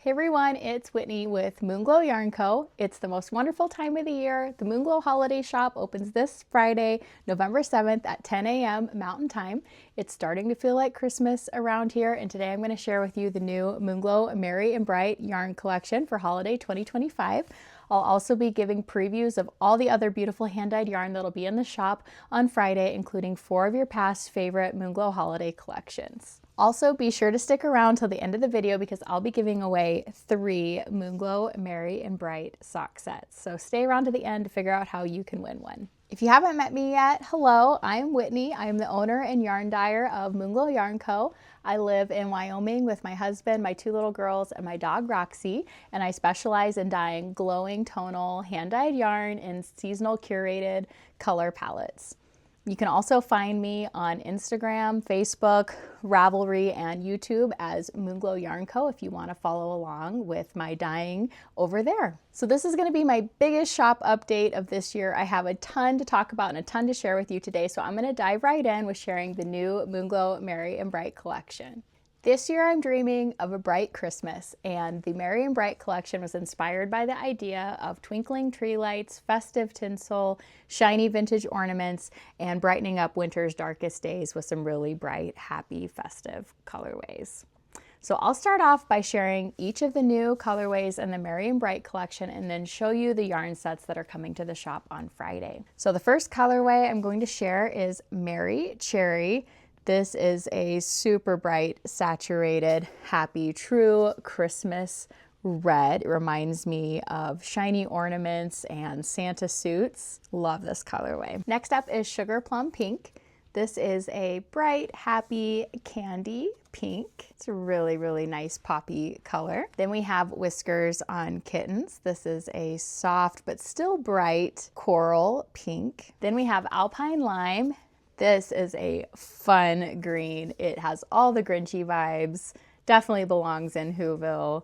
Hey everyone, it's Whitney with Moonglow Yarn Co. It's the most wonderful time of the year. The Moonglow Holiday Shop opens this Friday, November 7th at 10 a.m. Mountain Time. It's starting to feel like Christmas around here, and today I'm going to share with you the new Moonglow Merry and Bright yarn collection for holiday 2025. I'll also be giving previews of all the other beautiful hand-dyed yarn that'll be in the shop on Friday, including 4 of your past favorite Moonglow holiday collections. Also, be sure to stick around till the end of the video because I'll be giving away 3 Moonglow Merry and Bright sock sets. So stay around to the end to figure out how you can win one. If you haven't met me yet, hello, I'm Whitney. I am the owner and yarn dyer of Moonglow Yarn Co. I live in Wyoming with my husband, my 2 little girls, and my dog Roxy, and I specialize in dyeing glowing tonal hand-dyed yarn in seasonal curated color palettes. You can also find me on Instagram, Facebook, Ravelry, and YouTube as Moonglow Yarn Co. if you want to follow along with my dyeing over there. So this is going to be my biggest shop update of this year. I have a ton to talk about and a ton to share with you today, so I'm going to dive right in with sharing the new Moonglow Merry and Bright collection. This year I'm dreaming of a bright Christmas, and the Merry and Bright collection was inspired by the idea of twinkling tree lights, festive tinsel, shiny vintage ornaments, and brightening up winter's darkest days with some really bright, happy, festive colorways. So I'll start off by sharing each of the new colorways in the Merry and Bright collection and then show you the yarn sets that are coming to the shop on Friday. So the first colorway I'm going to share is Merry Cherry. This is a super bright, saturated, happy, true Christmas red. It reminds me of shiny ornaments and Santa suits. Love this colorway. Next up is Sugarplum Pink. This is a bright, happy candy pink. It's a really, really nice poppy color. Then we have Whiskers on Kittens. This is a soft but still bright coral pink. Then we have Alpine Lime. This is a fun green. It has all the Grinchy vibes, definitely belongs in Whoville,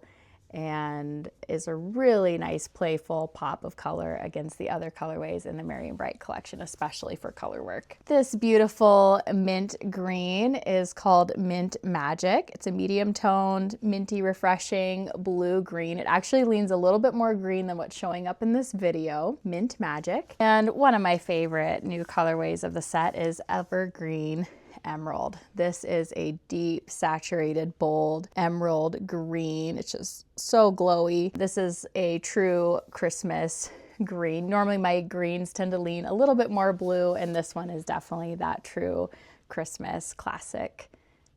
and is a really nice playful pop of color against the other colorways in the Merry and Bright collection, especially for color work. This beautiful mint green is called Mint Magic. It's a medium toned, minty, refreshing blue green. It actually leans a little bit more green than what's showing up in this video. Mint Magic. And one of my favorite new colorways of the set is Evergreen Emerald. This is a deep, saturated, bold emerald green. It's just so glowy. This is a true Christmas green. Normally my greens tend to lean a little bit more blue, and this one is definitely that true Christmas classic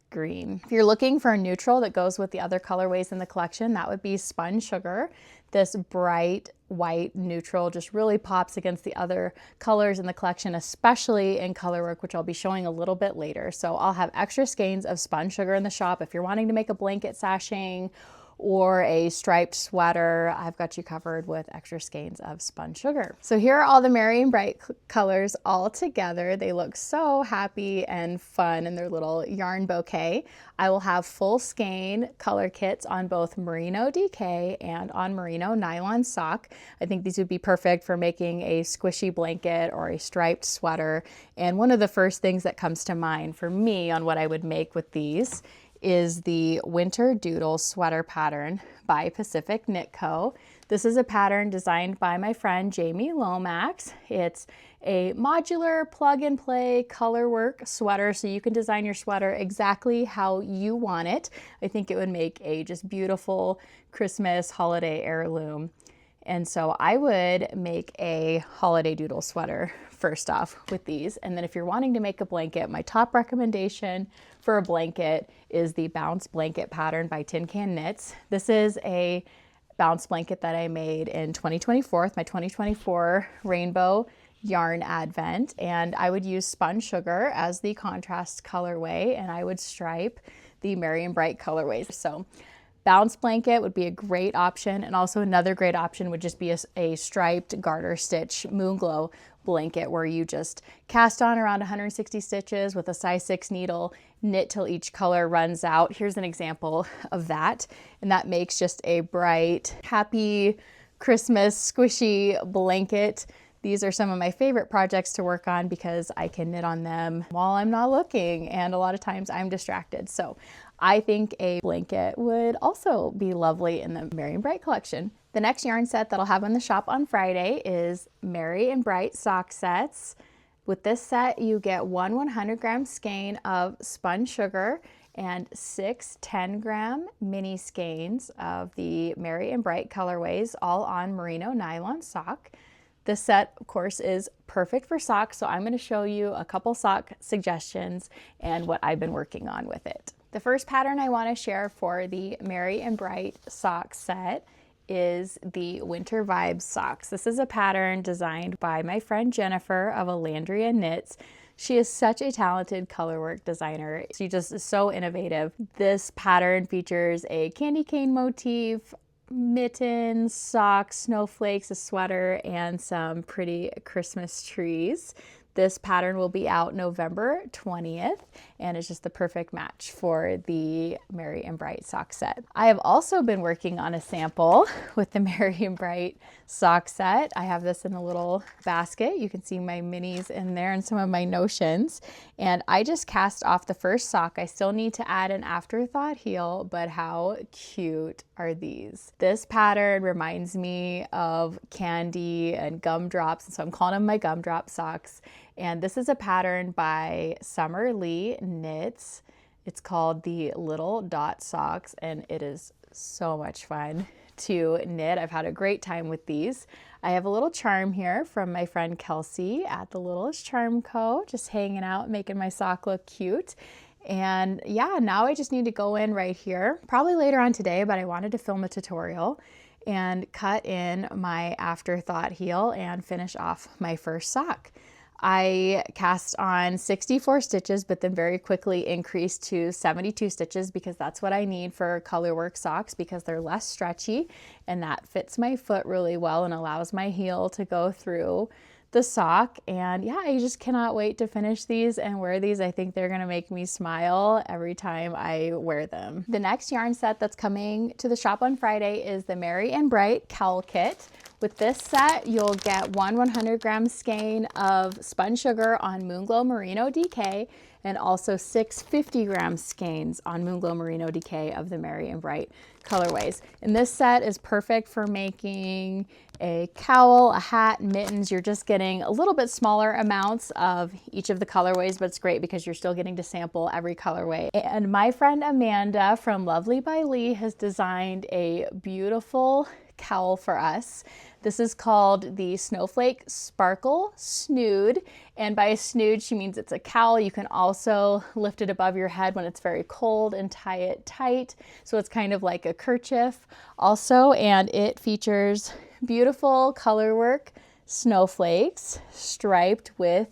green. If you're looking for a neutral that goes with the other colorways in the collection, that would be Spun Sugar. This bright white neutral just really pops against the other colors in the collection, especially in color work, which I'll be showing a little bit later. So I'll have extra skeins of Spun Sugar in the shop. If you're wanting to make a blanket sashing or a striped sweater, I've got you covered with extra skeins of Spun Sugar. So here are all the Merry and Bright colors all together. They look so happy and fun in their little yarn bouquet. I will have full skein color kits on both Merino DK and on Merino nylon sock. I think these would be perfect for making a squishy blanket or a striped sweater. And one of the first things that comes to mind for me on what I would make with these is the Winter Doodle sweater pattern by Pacific Knit Co. This is a pattern designed by my friend Jamie Lomax. It's a modular plug-and-play color work sweater, so you can design your sweater exactly how you want it. I think it would make a just beautiful Christmas holiday heirloom. And so I would make a holiday doodle sweater first off with these. And then if you're wanting to make a blanket, my top recommendation for a blanket is the Bounce Blanket pattern by Tin Can Knits. This is a bounce blanket that I made in 2024, my 2024 rainbow yarn advent. And I would use Spun Sugar as the contrast colorway, and I would stripe the Merry and Bright colorways. So Bounce blanket would be a great option, and also another great option would just be a striped garter stitch Moonglow blanket where you just cast on around 160 stitches with a size 6 needle, knit till each color runs out. Here's an example of that, and that makes just a bright, happy Christmas squishy blanket. These are some of my favorite projects to work on because I can knit on them while I'm not looking, and a lot of times I'm distracted. So I think a blanket would also be lovely in the Merry and Bright collection. The next yarn set that I'll have in the shop on Friday is Merry and Bright sock sets. With this set, you get one 100-gram skein of spun sugar and 6 10-gram mini skeins of the Merry and Bright colorways, all on merino nylon sock. This set, of course, is perfect for socks, so I'm going to show you a couple sock suggestions and what I've been working on with it. The first pattern I want to share for the Merry and Bright sock set is the Winter Vibes socks. This is a pattern designed by my friend Jennifer of Alandria Knits. She is such a talented colorwork designer. She just is so innovative. This pattern features a candy cane motif, mittens, socks, snowflakes, a sweater, and some pretty Christmas trees. This pattern will be out November 20th, and it's just the perfect match for the Merry and Bright sock set. I have also been working on a sample with the Merry and Bright sock set. I have this in a little basket. You can see my minis in there and some of my notions. And I just cast off the first sock. I still need to add an afterthought heel, but how cute are these? This pattern reminds me of candy and gumdrops, and so I'm calling them my gumdrop socks. And this is a pattern by Summer Lee Knits. It's called the Little Dot Socks, and it is so much fun to knit. I've had a great time with these. I have a little charm here from my friend Kelsey at the Littlest Charm Co. Just hanging out, making my sock look cute. And yeah, now I just need to go in right here, probably later on today, but I wanted to film a tutorial and cut in my afterthought heel and finish off my first sock. I cast on 64 stitches, but then very quickly increased to 72 stitches because that's what I need for colorwork socks, because they're less stretchy and that fits my foot really well and allows my heel to go through the sock. And yeah, I just cannot wait to finish these and wear these. I think they're gonna make me smile every time I wear them. The next yarn set that's coming to the shop on Friday is the Merry and Bright cowl kit. With this set, you'll get one 100-gram skein of spun sugar on Moonglow Merino DK and also 6 50-gram skeins on Moonglow Merino DK of the Merry and Bright colorways. And this set is perfect for making a cowl, a hat, mittens. You're just getting a little bit smaller amounts of each of the colorways, but it's great because you're still getting to sample every colorway. And my friend Amanda from Lovely by Lee has designed a beautiful cowl for us. This is called the Snowflake Sparkle Snood, and by a snood she means it's a cowl. You can also lift it above your head when it's very cold and tie it tight, so it's kind of like a kerchief also. And it features beautiful colorwork snowflakes striped with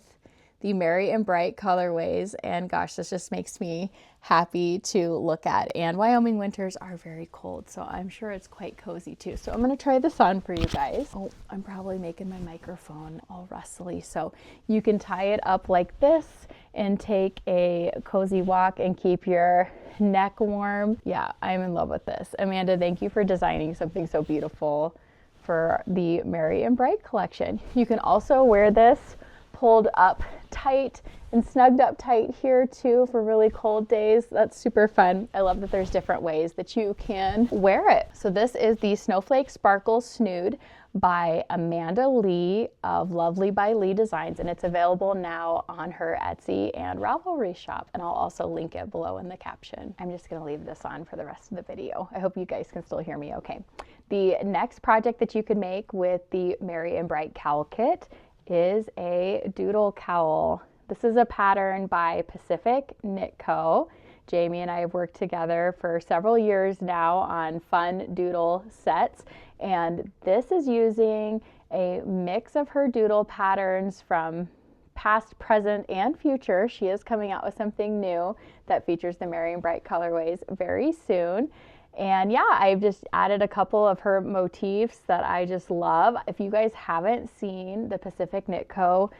the Merry and Bright colorways, and gosh, this just makes me happy to look at. And Wyoming winters are very cold, so I'm sure it's quite cozy too. So I'm gonna try this on for you guys. Oh, I'm probably making my microphone all rustly. So you can tie it up like this and take a cozy walk and keep your neck warm. Yeah, I'm in love with this. Amanda, thank you for designing something so beautiful for the Merry and Bright collection. You can also wear this pulled up tight and snugged up tight here too for really cold days. That's super fun. I love that there's different ways that you can wear it. So this is the Snowflake Sparkle Snood by Amanda Lee of Lovely by Lee Designs, and it's available now on her Etsy and Ravelry shop, and I'll also link it below in the caption. I'm just gonna leave this on for the rest of the video. I hope you guys can still hear me okay. The next project that you could make with the Merry and Bright cowl kit is a doodle cowl. This is a pattern by Pacific Knit Co. Jamie and I have worked together for several years now on fun doodle sets, and this is using a mix of her doodle patterns from past, present, and future. She is coming out with something new that features the Merry and Bright colorways very soon. And yeah, I've just added a couple of her motifs that I just love. If you guys haven't seen the Pacific Knit Co.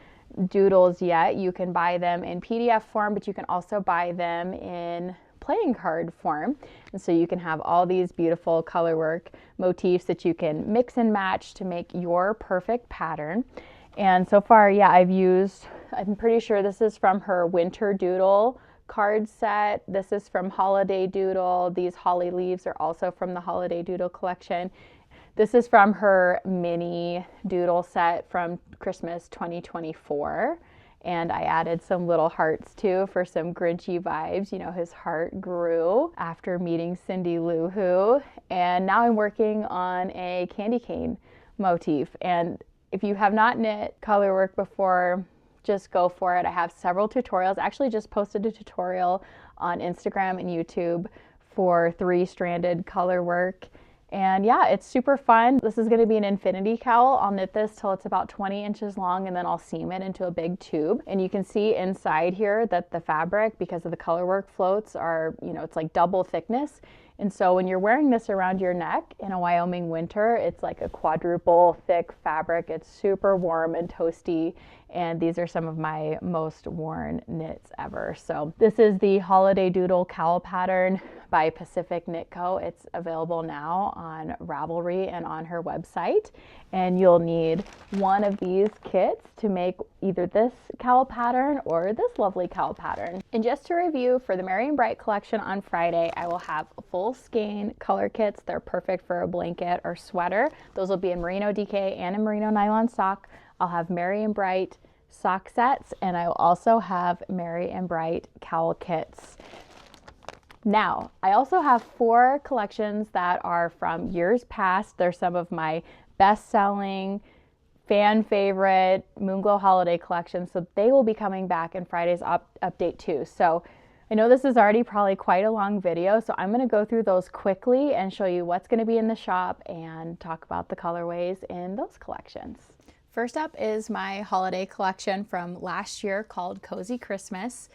doodles yet, you can buy them in PDF form, but you can also buy them in playing card form. And so you can have all these beautiful colorwork motifs that you can mix and match to make your perfect pattern. And so far, yeah, I'm pretty sure this is from her Winter Doodle card set. This is from Holiday Doodle. These holly leaves are also from the Holiday Doodle collection. This is from her mini doodle set from Christmas 2024. And I added some little hearts too for some Grinchy vibes. You know, his heart grew after meeting Cindy Lou Who. And now I'm working on a candy cane motif. And if you have not knit color work before, just go for it. I have several tutorials. I actually just posted a tutorial on Instagram and YouTube for 3-stranded color work. And yeah, it's super fun. This is going to be an infinity cowl. I'll knit this till it's about 20 inches long, and then I'll seam it into a big tube. And you can see inside here that the fabric, because of the color work floats, are, you know, it's like double thickness. And so when you're wearing this around your neck in a Wyoming winter, it's like a quadruple thick fabric. It's super warm and toasty. And these are some of my most worn knits ever. So this is the Holiday Doodle cowl pattern by Pacific Knit Co. It's available now on Ravelry and on her website. And you'll need one of these kits to make either this cowl pattern or this lovely cowl pattern. And just to review, for the Merry and Bright collection on Friday, I will have full skein color kits. They're perfect for a blanket or sweater. Those will be in merino DK and a merino nylon sock. I'll have Merry and Bright sock sets, and I will also have Merry and Bright cowl kits. Now, I also have 4 collections that are from years past. They're some of my best-selling, fan favorite Moonglow holiday collections, so they will be coming back in Friday's update too. So I know this is already probably quite a long video, so I'm going to go through those quickly and show you what's going to be in the shop and talk about the colorways in those collections. First up is my holiday collection from last year called Cozy Christmas.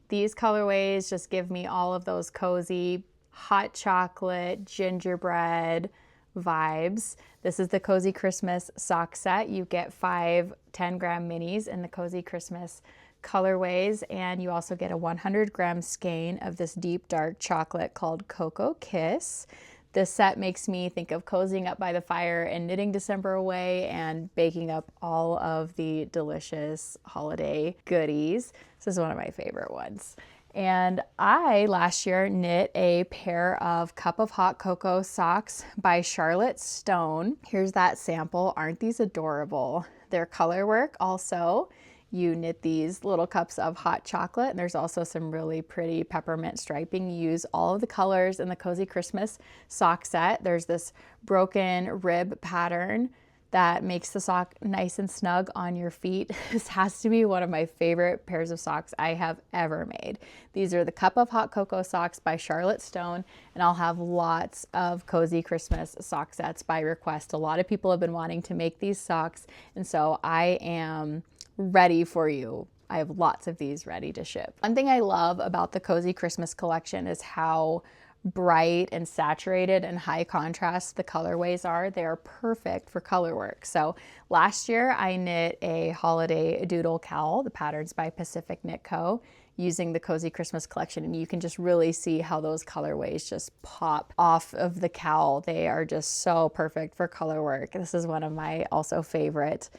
These colorways just give me all of those cozy, hot chocolate, gingerbread vibes. This is the Cozy Christmas sock set. You get 5 10-gram minis in the Cozy Christmas colorways, and you also get a 100-gram skein of this deep dark chocolate called Cocoa Kiss. This set makes me think of cozying up by the fire and knitting December away and baking up all of the delicious holiday goodies. This is one of my favorite ones. And I last year knit a pair of Cup of Hot Cocoa socks by Charlotte Stone. Here's that sample. Aren't these adorable? Their color work also. You knit these little cups of hot chocolate, and there's also some really pretty peppermint striping. You use all of the colors in the Cozy Christmas sock set. There's this broken rib pattern that makes the sock nice and snug on your feet. This has to be one of my favorite pairs of socks I have ever made. These are the Cup of Hot Cocoa socks by Charlotte Stone, and I'll have lots of Cozy Christmas sock sets by request. A lot of people have been wanting to make these socks, and so I am ready for you. I have lots of these ready to ship. One thing I love about the Cozy Christmas collection is how bright and saturated and high contrast the colorways are. They are perfect for color work. So last year I knit a holiday doodle cowl, the patterns by Pacific Knit Co, using the Cozy Christmas collection, and you can just really see how those colorways just pop off of the cowl. They are just so perfect for color work. This is one of my also favorite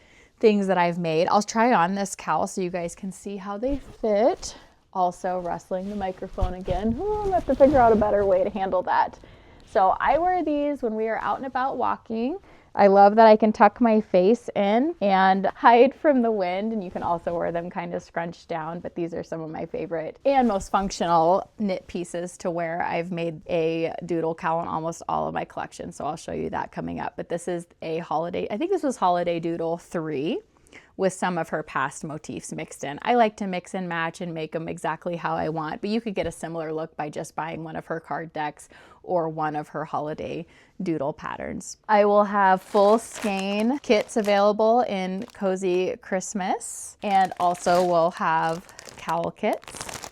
things that I've made. I'll try on this cowl so you guys can see how they fit. Also rustling the microphone again. I'll have to figure out a better way to handle that. So I wear these when we are out and about walking. I love that I can tuck my face in and hide from the wind, and you can also wear them kind of scrunched down, but these are some of my favorite and most functional knit pieces to wear. I've made a doodle cowl in almost all of my collection, so I'll show you that coming up. But this is a holiday, I think this was Holiday Doodle 3 with some of her past motifs mixed in. I like to mix and match and make them exactly how I want, but you could get a similar look by just buying one of her card decks or one of her holiday doodle patterns. I will have full skein kits available in Cozy Christmas, and also we'll have cowl kits.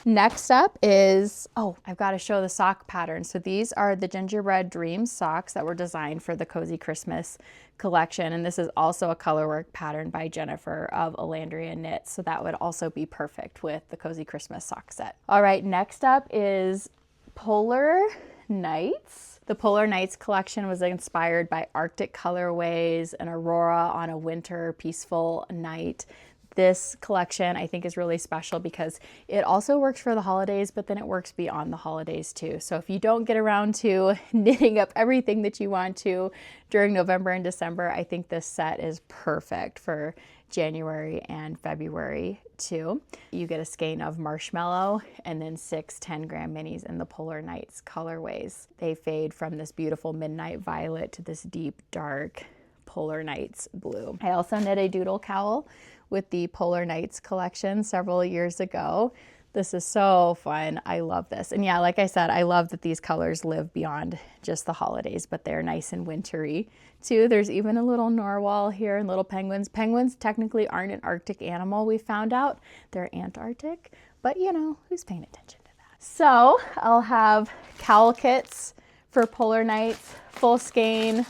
Next up is, I've got to show the sock pattern. So these are the Gingerbread Dream socks that were designed for the Cozy Christmas collection. And this is also a color work pattern by Jennifer of Alandria Knits. So that would also be perfect with the Cozy Christmas sock set. All right, next up is Polar Nights. The Polar Nights collection was inspired by Arctic colorways and aurora on a winter peaceful night. This collection I think is really special because it also works for the holidays, but then it works beyond the holidays too. So if you don't get around to knitting up everything that you want to during November and December, I think this set is perfect for January and February too. You get a skein of marshmallow and then 6 10-gram minis in the Polar Nights colorways. They fade from this beautiful midnight violet to this deep dark Polar Nights blue. I also knit a doodle cowl with the Polar Nights collection several years ago. This is so fun. I love this. And yeah, like I said, I love that these colors live beyond just the holidays, but they're nice and wintry too. There's even a little narwhal here and little penguins. Penguins technically aren't an Arctic animal, we found out. They're Antarctic, but you know, who's paying attention to that? So I'll have cowl kits for Polar Nights, full skein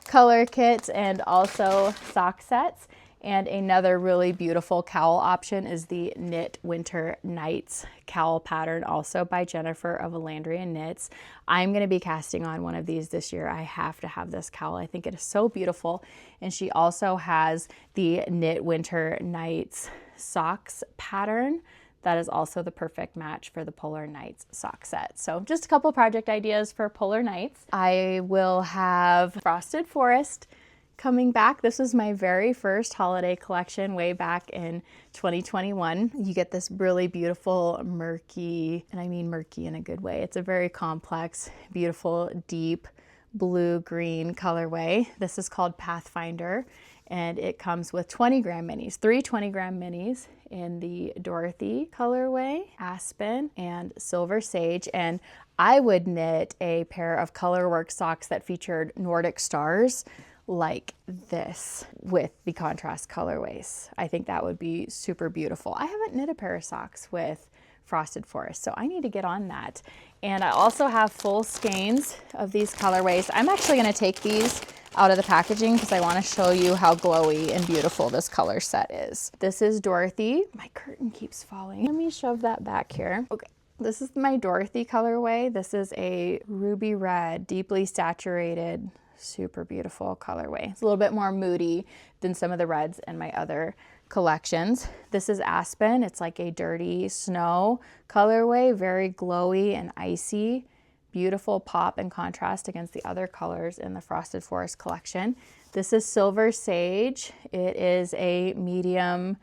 color kits, and also sock sets. And another really beautiful cowl option is the Knit Winter Nights cowl pattern, also by Jennifer of Alandria Knits. I'm going to be casting on one of these this year. I have to have this cowl. I think it is so beautiful. And she also has the Knit Winter Nights socks pattern. That is also the perfect match for the Polar Nights sock set. So just a couple project ideas for Polar Nights. I will have Frosted Forest coming back. This was my very first holiday collection way back in 2021. You get this really beautiful murky, and I mean murky in a good way. It's a very complex, beautiful, deep blue-green colorway. This is called Pathfinder, and it comes with 20-gram minis, 3 20-gram minis in the Dorothy colorway, Aspen, and Silver Sage. And I would knit a pair of colorwork socks that featured Nordic stars like this with the contrast colorways. I think that would be super beautiful. I haven't knit a pair of socks with Frosted Forest, so I need to get on that. And I also have full skeins of these colorways. I'm actually going to take these out of the packaging because I want to show you how glowy and beautiful this color set is. This is Dorothy. My curtain keeps falling. Let me shove that back here. Okay. This is my Dorothy colorway. This is a ruby red, deeply saturated, super beautiful colorway. It's a little bit more moody than some of the reds in my other collections. This is Aspen. It's like a dirty snow colorway, very glowy and icy. Beautiful pop and contrast against the other colors in the Frosted Forest collection. This is Silver Sage. It is a medium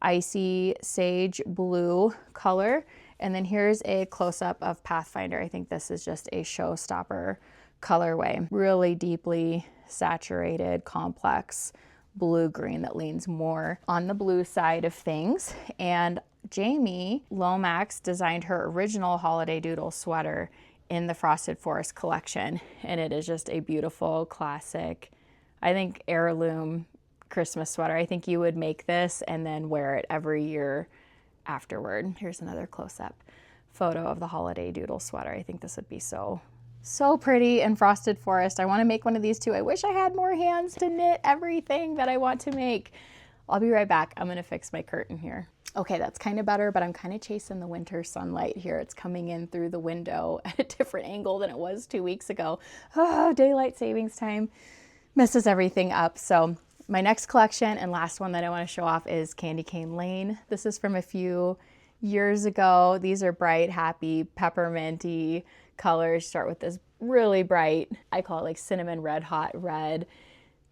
icy sage blue color. And then here's a close-up of Pathfinder. I think this is just a showstopper colorway. Really deeply saturated, complex blue-green that leans more on the blue side of things. And Jamie Lomax designed her original holiday doodle sweater in the Frosted Forest collection, and it is just a beautiful, classic, I think, heirloom Christmas sweater. I think you would make this and then wear it every year afterward. Here's another close-up photo of the holiday doodle sweater. I think this would be so pretty in Frosted Forest. I want to make one of these too. I wish I had more hands to knit everything that I want to make. I'll be right back. I'm going to fix my curtain here. Okay, that's kind of better, but I'm kind of chasing the winter sunlight here. It's coming in through the window at a different angle than it was 2 weeks ago. Oh, daylight savings time messes everything up. So my next collection and last one that I want to show off is Candy Cane Lane. This is from a few years ago. These are bright, happy, pepperminty colors. Start with this really bright, I call it like cinnamon red hot red,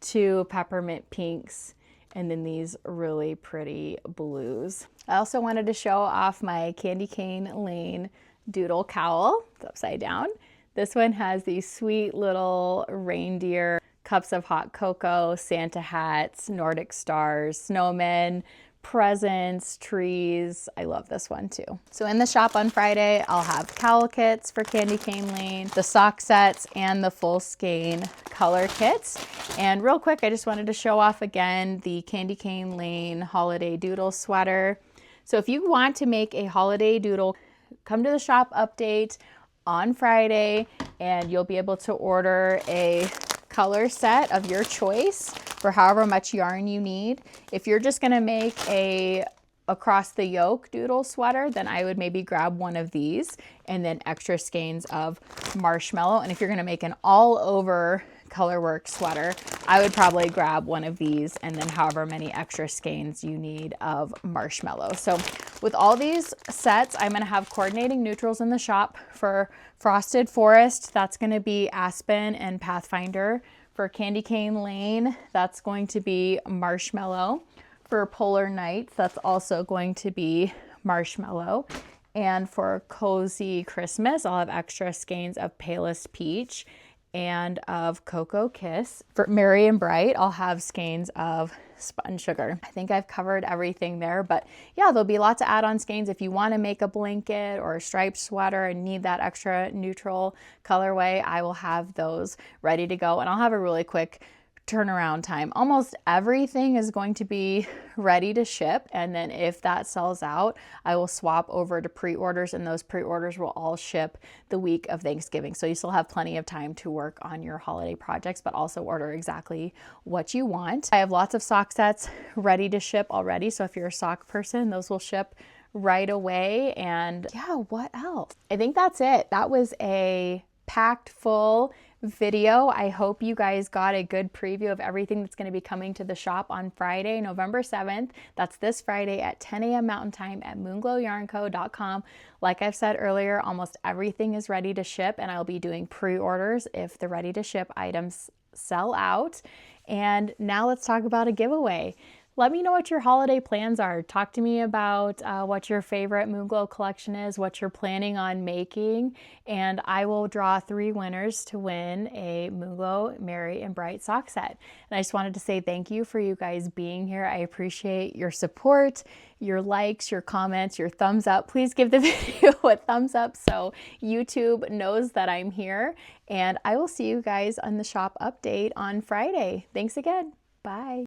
2 peppermint pinks, and then these really pretty blues. I also wanted to show off my Candy Cane Lane doodle cowl. It's upside down. This one has these sweet little reindeer, cups of hot cocoa, Santa hats, Nordic stars, snowmen, presents, trees. I love this one too. So in the shop on Friday, I'll have cowl kits for Candy Cane Lane, the sock sets, and the full skein color kits. And real quick, I just wanted to show off again the Candy Cane Lane holiday doodle sweater. So if you want to make a holiday doodle, come to the shop update on Friday and you'll be able to order a color set of your choice for however much yarn you need. If you're just gonna make a across the yoke doodle sweater, then I would maybe grab one of these, and then extra skeins of marshmallow. And if you're gonna make an all over colorwork sweater, I would probably grab one of these and then however many extra skeins you need of marshmallow. So with all these sets, I'm gonna have coordinating neutrals in the shop. For Frosted Forest, that's gonna be Aspen and Pathfinder. For Candy Cane Lane, that's going to be Marshmallow. For Polar Nights, that's also going to be Marshmallow. And for Cozy Christmas, I'll have extra skeins of Palest Peach and of Cocoa Kiss. For Merry and Bright, I'll have skeins of Spun Sugar. I think I've covered everything there, but yeah, there'll be lots of add-on skeins. If you want to make a blanket or a striped sweater and need that extra neutral colorway, I will have those ready to go, and I'll have a really quick turnaround time. Almost everything is going to be ready to ship, and then if that sells out, I will swap over to pre-orders, and those pre-orders will all ship the week of Thanksgiving. So you still have plenty of time to work on your holiday projects, but also order exactly what you want. I have lots of sock sets ready to ship already, so if you're a sock person, those will ship right away. And yeah, what else? I think that's it. That was a packed full video. I hope you guys got a good preview of everything that's going to be coming to the shop on Friday, November 7th. That's this Friday at 10 a.m. Mountain Time at MoonglowyarnCo.com. Like I've said earlier, almost everything is ready to ship, and I'll be doing pre-orders if the ready to ship items sell out. And now let's talk about a giveaway. Let me know what your holiday plans are. Talk to me about what your favorite Moonglow collection is, what you're planning on making, and I will draw 3 winners to win a Moonglow Merry and Bright sock set. And I just wanted to say thank you for you guys being here. I appreciate your support, your likes, your comments, your thumbs up. Please give the video a thumbs up so YouTube knows that I'm here. And I will see you guys on the shop update on Friday. Thanks again. Bye.